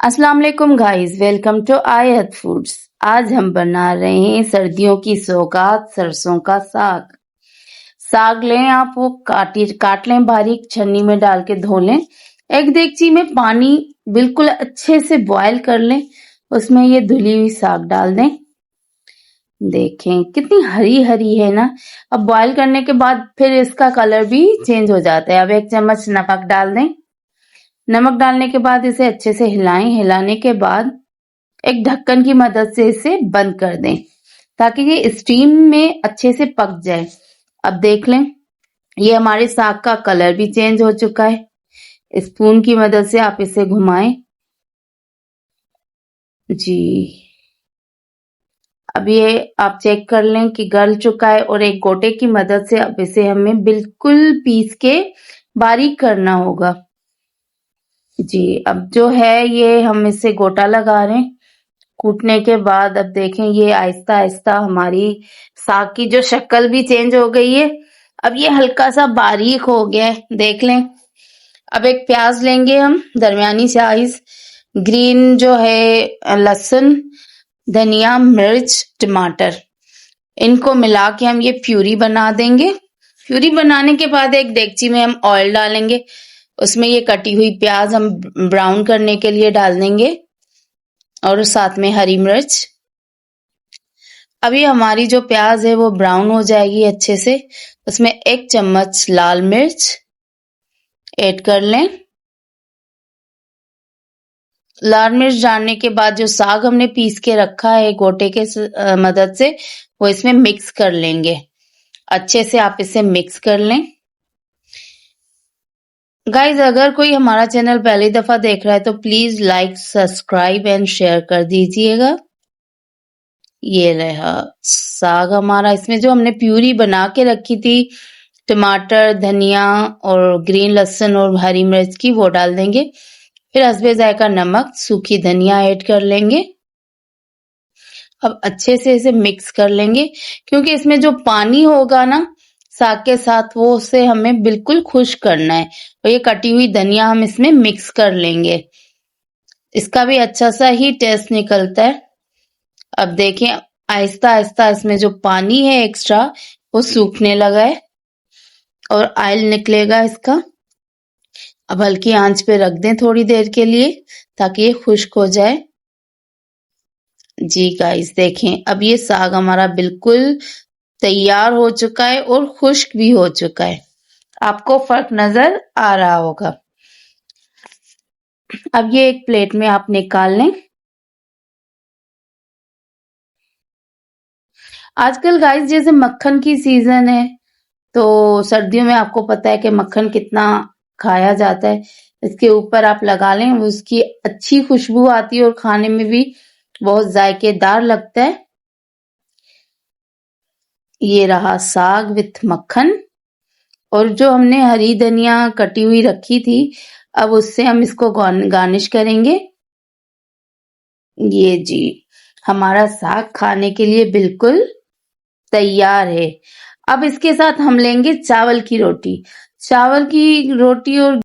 अस्सलाम वालेकुम guys, welcome to आयत फूड्स। आज हम बना रहे हैं सर्दियों की सौगात सरसों का साग। साग लें आप, वो काट लें बारीक, छन्नी में डाल के धो लें। एक देगची में पानी बिल्कुल अच्छे से बॉयल कर लें, उसमें ये धुली हुई साग डाल दें। देखें कितनी हरी हरी है ना। अब बॉयल करने के बाद फिर इसका कलर भी चेंज हो जाता है। अब 1 चम्मच नमक डाल दें। नमक डालने के बाद इसे अच्छे से हिलाएं। हिलाने के बाद एक ढक्कन की मदद से इसे बंद कर दें ताकि ये स्टीम में अच्छे से पक जाए। अब देख लें, ये हमारे साग का कलर भी चेंज हो चुका है। स्पून की मदद से आप इसे घुमाएं। जी, अब ये आप चेक कर लें कि गल चुका है और एक गोटे की मदद से अब इसे हमें बिल्कुल पीस के बारीक करना होगा। जी, अब जो है ये हम इसे गोटा लगा रहे हैं। कूटने के बाद अब देखें ये आहिस्ता आहिस्ता हमारी साग की जो शक्ल भी चेंज हो गई है। अब ये हल्का सा बारीक हो गया है, देख लें। अब एक प्याज लेंगे हम दरमियानी साइज, ग्रीन जो है लहसुन, धनिया, मिर्च, टमाटर, इनको मिला के हम ये प्यूरी बना देंगे। प्यूरी बनाने के बाद एक देगची में हम ऑयल डालेंगे, उसमें ये कटी हुई प्याज हम ब्राउन करने के लिए डाल देंगे और साथ में हरी मिर्च। अभी हमारी जो प्याज है वो ब्राउन हो जाएगी अच्छे से, उसमें 1 चम्मच लाल मिर्च ऐड कर लें। लाल मिर्च डालने के बाद जो साग हमने पीस के रखा है गोटे के मदद से, वो इसमें मिक्स कर लेंगे। अच्छे से आप इसे मिक्स कर लें। गाइज, अगर कोई हमारा चैनल पहली दफा देख रहा है तो please like, subscribe and share कर दीजिएगा। ये रहा साग हमारा। इसमें जो हमने प्यूरी बना के रखी थी टमाटर, धनिया और ग्रीन लहसुन और हरी मिर्च की, वो डाल देंगे। फिर हस्बे जायका नमक, सूखी धनिया ऐड कर लेंगे। अब अच्छे से इसे मिक्स कर लेंगे क्योंकि इसमें जो पानी होगा ना साग के साथ, वो उसे हमें बिल्कुल खुश्क करना है। और ये कटी हुई धनिया हम इसमें मिक्स कर लेंगे, इसका भी अच्छा सा ही टेस्ट निकलता है। अब देखें आहिस्ता आहिस्ता इसमें जो पानी है एक्स्ट्रा वो सूखने लगा है और ऑयल निकलेगा इसका। अब हल्की आंच पे रख दें थोड़ी देर के लिए ताकि ये खुश्क हो जाए। जी गाइस, देखें अब ये साग हमारा बिल्कुल तैयार हो चुका है और खुश्क भी हो चुका है। आपको फर्क नजर आ रहा होगा। अब ये एक प्लेट में आप निकाल लें। आजकल गाइस जैसे मक्खन की सीजन है, तो सर्दियों में आपको पता है कि मक्खन कितना खाया जाता है। इसके ऊपर आप लगा लें, उसकी अच्छी खुशबू आती है और खाने में भी बहुत जायकेदार लगता है। ये रहा साग विथ मक्खन। और जो हमने हरी धनिया कटी हुई रखी थी, अब उससे हम इसको गार्निश करेंगे। ये जी, हमारा साग खाने के लिए बिल्कुल तैयार है। अब इसके साथ हम लेंगे चावल की रोटी। चावल की रोटी और